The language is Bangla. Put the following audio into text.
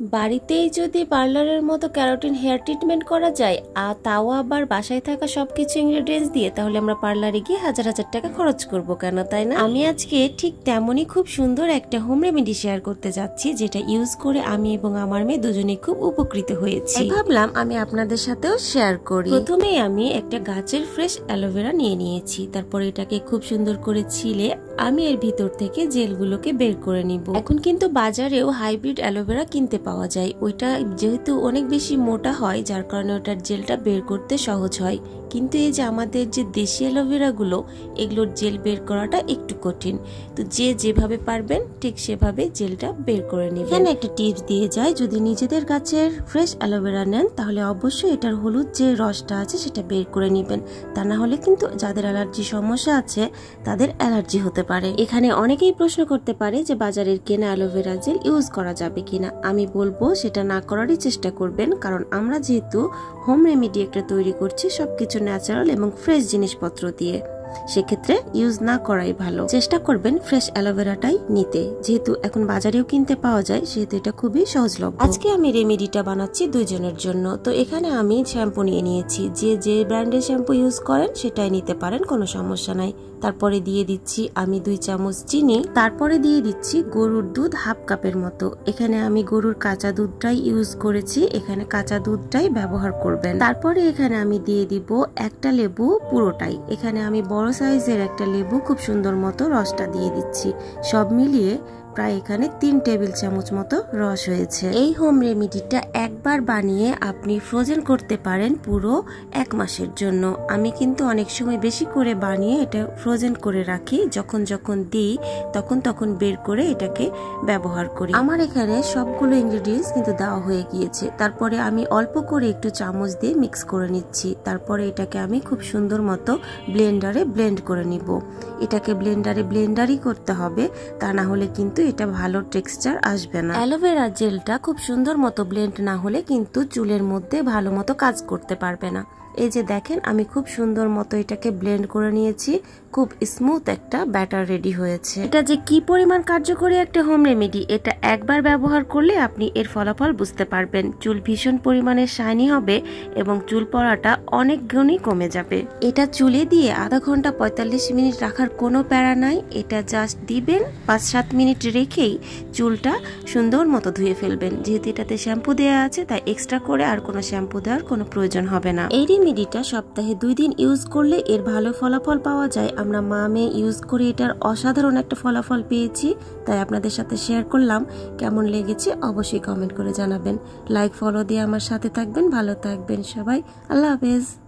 বাড়িতেই যদি পার্লারের মতো ক্যারাটিন হেয়ার ট্রিটমেন্ট করা যায় আর তাও আবার বাসায় থাকা সবকিছু ইনগ্রেডিয়েন্টস দিয়ে, তাহলে আমরা পার্লারে গিয়ে হাজার হাজার টাকা খরচ করব কেন, তাই না? আমি আজকে ঠিক তেমনই খুব সুন্দর একটা হোম রেমেডি শেয়ার করতে যাচ্ছি, যেটা ইউজ করে আমি এবং আমার মেয়ে দুজনেই খুব উপকৃত হয়েছি। ভাবলাম আমি আপনাদের সাথেও শেয়ার করি। প্রথমেই আমি একটা গাছের ফ্রেশ অ্যালোভেরা নিয়ে নিয়েছি, তারপর এটাকে খুব সুন্দর করে ছিলে আমি এর ভিতর থেকে জেলগুলোকে বের করে নিব। এখন কিন্তু বাজারেও হাইব্রিড অ্যালোভেরা কিনতে পাওয়া যায়, ওইটা যেহেতু অনেক বেশি মোটা হয় যার কারণে ওটার জেলটা বের করতে সহজ হয়, কিন্তু এই যে আমাদের যে দেশি অ্যালোভেরা গুলো, এগুলোর জেল বের করাটা একটু কঠিন। তো যে যেভাবে পারবেন ঠিক সেভাবে জেলটা বের করে নেবেন। এখানে একটা টিপস দিয়ে যায়, যদি নিজেদের গাছের ফ্রেশ অ্যালোভেরা নেন তাহলে অবশ্যই এটার হলুদ যে রসটা আছে সেটা বের করে নেবেন, তা না হলে কিন্তু যাদের অ্যালার্জি সমস্যা আছে তাদের অ্যালার্জি হতে পারে। এখানে অনেকেই প্রশ্ন করতে পারে যে বাজারের কেনা অ্যালোভেরা জেল ইউজ করা যাবে কিনা। আমি বলবো সেটা না করারই চেষ্টা করবেন, কারণ আমরা যেহেতু হোম রেমেডি একটা তৈরি করছি সবকিছু ন্যাচারাল এবং ফ্রেশ জিনিসপত্র দিয়ে, সেক্ষেত্রে ইউজ না করাই ভালো। চেষ্টা করবেন ফ্রেশ অ্যালোভেরাটাই নিতে, যেহেতু এখন বাজারেও কিনতে পাওয়া যায়, সেহেতু এটা খুবই সহজলভ্য। আজকে আমি রেমেডিটা বানাচ্ছি দুইজনের জন্য। তো এখানে আমি শ্যাম্পু নিয়ে নিয়েছি, যে ব্র্যান্ডের শ্যাম্পু ইউজ করেন সেটাই নিতে পারেন, কোনো সমস্যা নাই। তারপরে দিয়ে দিচ্ছি আমি 2 চামচ চিনি, তারপরে দিয়ে দিচ্ছি গরুর দুধ হাফ কাপের মতো। এখানে আমি গরুর কাঁচা দুধটাই ইউজ করেছি, এখানে কাঁচা দুধটাই ব্যবহার করবেন। তারপরে এখানে আমি দিয়ে দিব একটা লেবু পুরোটাই, এখানে আমি বড় সাইজের একটা লেবু খুব সুন্দর মতো রসটা দিয়ে দিচ্ছি। সব মিলিয়ে প্রায় এখানে 3 টেবিল চামচ মতো রস হয়েছে। এই হোম রেমেডিটা একবার বানিয়ে আপনি ফ্রোজেন করতে পারেন পুরো 1 মাসের জন্য। আমি কিন্তু অনেক সময় বেশি করে বানিয়ে এটা ফ্রোজেন করে রাখি, যখন যখন দিই তখন বের করে এটাকে ব্যবহার করি। আমার এখানে সবগুলো ইনগ্রেডিয়েন্টস কিন্তু দেওয়া হয়ে গিয়েছে। তারপরে আমি অল্প করে একটু চামচ দিয়ে মিক্স করে নিচ্ছি, তারপরে এটাকে আমি খুব সুন্দর মতো ব্লেন্ডারে ব্লেন্ড করে নিব। এটাকে ব্লেন্ডারই করতে হবে, তা না হলে কিন্তু এটা ভালো টেক্সচার আসবে না। অ্যালোভেরা জেলটা খুব সুন্দর মতো ব্লেন্ড না হলে কিন্তু চুলের মধ্যে ভালো মতো কাজ করতে পারবে না। এই যে দেখেন আমি খুব সুন্দর মতো এটাকে ব্লেন্ড করে নিয়েছি, খুব স্মুথ একটা ব্যাটার রেডি হয়েছে। এটা যে কি পরিমাণ কার্যকরী একটা হোম রেমেডি, এটা একবার ব্যবহার করলে আপনি এর ফলাফল বুঝতে পারবেন। চুল ভীষণ পরিমাণে শাইনি হবে এবং চুল পড়াটা অনেক গুণই কমে যাবে। এটা চুলে দিয়ে আধা ঘন্টা 45 মিনিট রাখার কোনো প্যারা নাই। এটা জাস্ট দিবেন 5-7 মিনিট রেখেই চুলটা সুন্দর মতো ধুয়ে ফেলবেন। যেহেতু এটাতে শ্যাম্পু দেওয়া আছে তাই এক্সট্রা করে আর কোনো শ্যাম্পু দেওয়ার কোনো প্রয়োজন হবে না। এই রেমেডিটা সপ্তাহে 2 দিন ইউজ করলে এর ভালো ফলাফল পাওয়া যায়। আমরা মা মেয়ে ইউজ করে এটার অসাধারণ একটা ফলাফল পেয়েছি, তাই আপনাদের সাথে শেয়ার করলাম। কেমন লেগেছে অবশ্যই কমেন্ট করে জানাবেন। লাইক ফলো দিয়ে আমার সাথে থাকবেন। ভালো থাকবেন সবাই। আল্লাহ হাফেজ।